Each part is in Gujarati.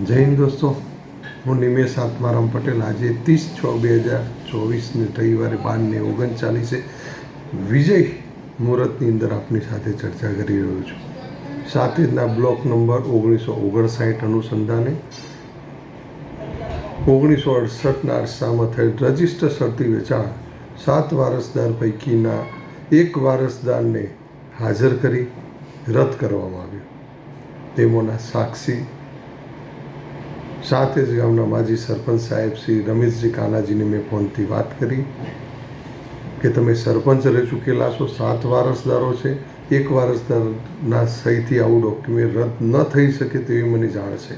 જય હિન્દ દોસ્તો, હું નિમેશ આત્મારામ પટેલ. આજે 30/6/2024 રવિવારે 12:39 વિજય મુહૂર્તની અંદર આપની સાથે ચર્ચા કરી રહ્યો છું. સાતેજના બ્લોક નંબર 1959 અનુસંધાને 1968ના અરસામાં થયેલ રજિસ્ટર શરતી વેચાણ 7 વારસદાર પૈકીના એક વારસદારને હાજર કરી રદ કરવામાં આવ્યું. તેમાંના સાક્ષી સાતેજ ગામના માજી સરપંચ સાહેબ શ્રી રમેશજી કાનાજીને મેં ફોનથી વાત કરી કે તમે સરપંચ રહી ચૂકેલા છો, 7 વારસદારો છે, એક વારસદારના સહીથી આવું ડોક્યુમેન્ટ રદ ન થઈ શકે તેવી મને જાણ છે.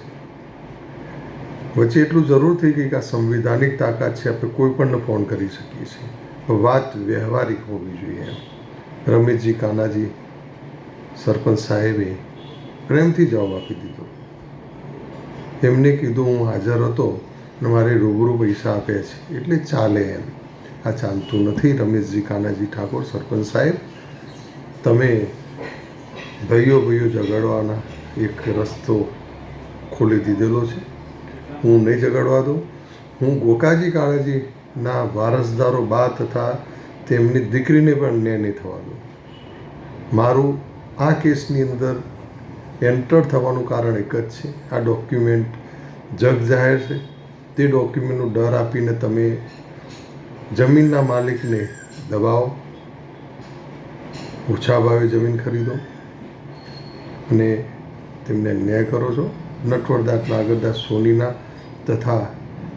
વચ્ચે એટલું જરૂર થઈ ગઈ કે આ સંવિધાનિક તાકાત છે, આપણે કોઈ પણને ફોન કરી શકીએ છીએ, વાત વ્યવહારિક હોવી જોઈએ એમ. રમેશજી કાનાજી સરપંચ સાહેબે પ્રેમથી જવાબ આપી દીધો. એમને કીધું હું હાજર હતો ને મારે રૂબરૂ પૈસા આપ્યા છે એટલે ચાલે એમ. આ ચાલતું નથી. રમેશજી કાનાજી ઠાકોર સરપંચ સાહેબ, તમે ભાઈઓ ઝઘડવાના એક રસ્તો ખોલી દીધેલો છે, હું નહીં ઝઘડવા દઉં. હું ગોકાજી કાનાજીના વારસદારો બા તથા તેમની દીકરીને પણ ન્યાય નહીં થવા દઉં. મારું આ કેસની અંદર એન્ટર થવાનું કારણ એક જ છે, આ ડોક્યુમેન્ટ જગ જાહેર છે. તે ડોક્યુમેન્ટનો ડર આપીને તમે જમીનના માલિકને દબાવો, ઓછા ભાવે જમીન ખરીદો અને તેમને ન્યાય કરો છો. નટવરદાસ નાગરદાસ સોનીના તથા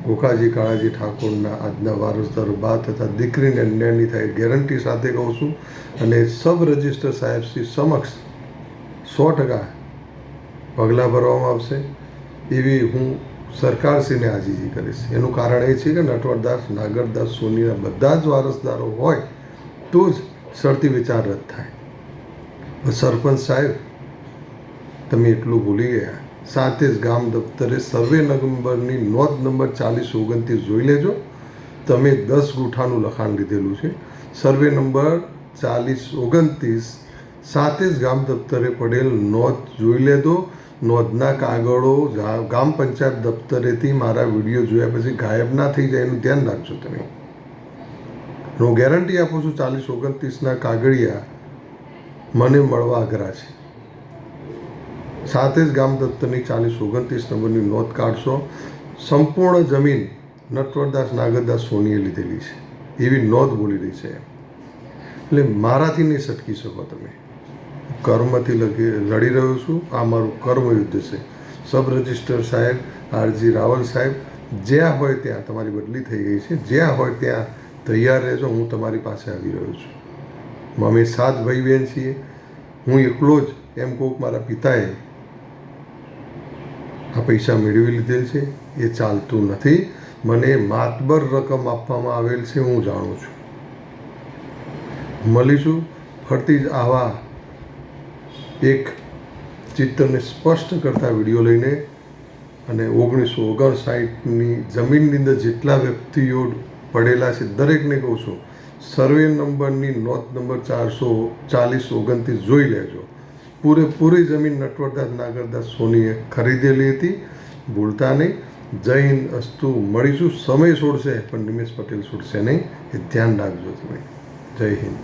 ગોકાજી કાળાજી ઠાકોરના આજના વારસદારો બા તથા દીકરીને અન્યાય નહીં થાય ગેરંટી સાથે કહું છું. અને સબ રજિસ્ટર સાહેબશ્રી સમક્ષ 100% પગલાં ભરવામાં આવશે એવી હું સરકારશ્રીને આજીજી કરીશ. એનું કારણ એ છે કે નટવરદાસ નાગરદાસ સોનીના બધા જ વારસદારો હોય તો જ શરતી વેચાણ રદ થાય. સરપંચ સાહેબ, તમે એટલું ભૂલી ગયા, સાતેજ ગામ દફતરે સર્વે નંબરની નોંધ નંબર 4029 જોઈ લેજો. તમે 10 ગુઠાનું લખાણ લીધેલું છે. સર્વે નંબર 4029 સાતેજ ગામ દફતરે પડેલ નોંધ જોઈ લેજો. નોંધના કાગળો ગામ પંચાયત દફતરેથી મારા વિડીયો જોયા પછી ગાયબ ના થઈ જાય એનું ધ્યાન રાખજો તમે. હું ગેરંટી આપું છું 4029ના કાગળિયા મને મળવા અઘરા છે. સાતેજ ગામ દફતરની 4029 નંબરની નોંધ કાઢશો. સંપૂર્ણ જમીન નટવરદાસ નાગરદાસ સોનીએ લીધેલી છે એવી નોંધ બોલી રહી છે. એટલે મારાથી નહીં સટકી શકો તમે. કર્મથી લડી રહ્યો છું. આ મારું કર્મયુદ્ધ છે. સબ રજિસ્ટર સાહેબ આરજી રાવલ સાહેબ, જ્યાં હોય ત્યાં તમારી બદલી થઈ ગઈ છે, જ્યાં હોય ત્યાં તૈયાર રહેજો. હું તમારી પાસે આવી રહ્યો છું. અમે 7 ભાઈ બહેન છીએ. હું એકલો જ એમ કહું મારા પિતાએ આ પૈસા મેળવી લીધેલ છે, એ ચાલતું નથી. મને માતબર રકમ આપવામાં આવેલ છે, હું જાણું છું. મળીશું ફરતી જ આવા એક ચિત્રને સ્પષ્ટ કરતા વિડીયો લઈને. અને 1959ની જમીનની અંદર જેટલા વ્યક્તિઓ પડેલા છે દરેકને કહું છું, સર્વે નંબરની નોંધ નંબર 4029 જોઈ લેજો. પૂરેપૂરી જમીન નટવરદાસ નાગરદાસ સોનીએ ખરીદેલી હતી, ભૂલતા નહીં. જય હિન્દ અસ્તુ. મળીશું. સમય છોડશે પણ નિમેશ પટેલ છોડશે નહીં, એ ધ્યાન રાખજો તમે. જય હિન્દ.